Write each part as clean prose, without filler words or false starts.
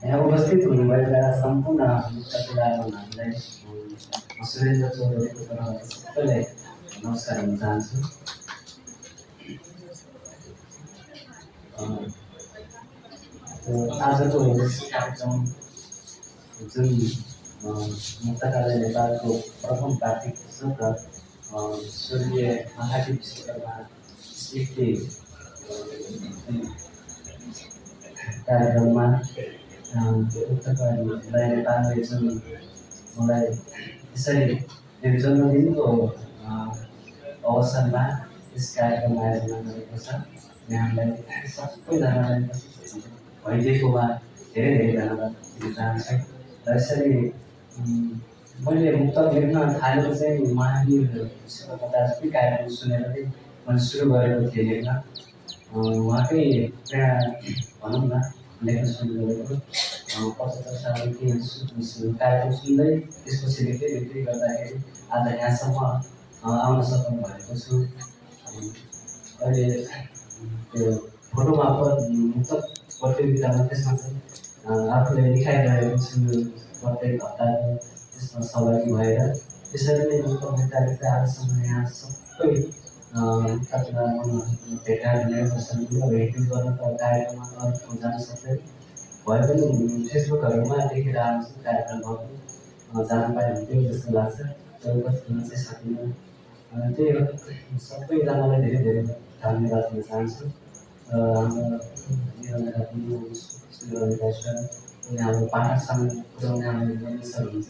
यहाँ उपस्थित हुनुभएका सम्पूर्ण मुक्तकलाहरूलाई म सुरेन्द्र चौधरीको तर्फबाट सबैलाई नमस्कार भन्न चाहन्छु। आजको यस कार्यक्रम जुन मुक्तकालय नेपालको प्रथम वार्षिक सत्र स्वर्गीय महाकवि विश्वकर्मा स्मृति कार्यक्रममा मुक्तकलाई नेपालले जुन मलाई यसरी मेरो जन्मदिनको अवसरमा यस कार्यक्रम आयोजना गरेको छ। यहाँलाई सबैजनालाई भइदिएकोमा धेरै धेरै धन्यवाद दिन चाहन्छु। र यसरी मैले मुक्तक लेख्न थालेको चाहिँ महावीर विश्वकर्मा दाजुकै कार्यक्रम सुनेर चाहिँ मैले सुरु गरेको थिएँ लेख्न। उहाँकै प्रेरणा भनौँ न लेख्न सुरु गरेको 75 सालदेखि कार्यक्रम सुन्दै त्यसपछि लेख्दै गर्दाखेरि आज यहाँसम्म आउन सक्नु भएको छु। अहिले त्यो फोटोमा मुक्तक प्रतियोगितामा त्यसमा चाहिँ आफूले लेखाइरहेको छु प्रत्येक हप्ताको त्यसमा सहभागी भएर त्यसरी नै मुक्तक लेख्दा आजसम्म यहाँ सबै भेटघाट हुने छन्। भेटघाट गर्न त कार्यक्रममा अरू जान सक्दैन भए पनि फेसबुकहरूमा देखेर आउँछु कार्यक्रमहरू जान पाए हुन्थ्यो जस्तो लाग्छ। तर कतिमा चाहिँ सकिनँ। त्यही हो, सबैजनालाई धेरै धेरै धन्यवाद दिन चाहन्छु। हाम्रो जीवनका हाम्रो पाठकसँग पुर्याउने हाम्रो मिसर हुन्छ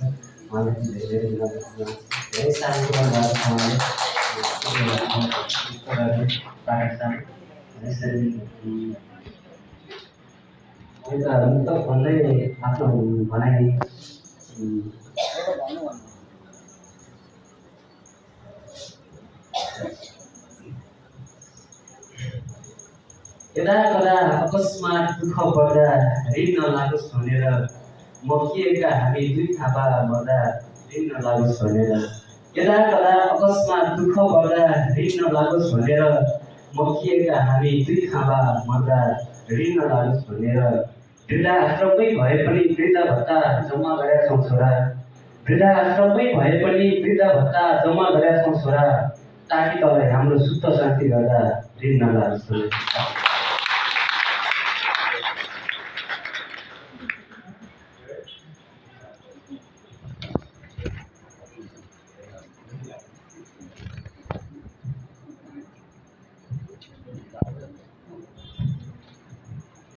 उहाँलाई पनि धेरै धेरै धन्यवाद दिन चाहन्छु। धेरै सानो कुरा गरेर पाठकसँग यसरी मुक्तक भन्दै आफ्नो भनाइ यदा कदा अकस्मात दुःख पर्दा ऋण नलागोस् भनेर मकिएका हामी दुई थापा मर्दा ऋण नलागोस् भनेर। यदा कदा अकस्मात दुःख पर्दा ऋण नलागोस् भनेर मकिएका हामी दुई थापा मर्दा ऋण नलागोस् भनेर। वृद्धाश्रममै भए पनि वृद्ध भत्ता जम्मा गरेका छौँ छोरा। वृद्धाश्रममै भए पनि वृद्ध भत्ता जम्मा गरेका छौँ छोरा। ताकि तपाईँ हाम्रो सुत्त शान्ति गर्दा ऋण नलागोस् भनेर।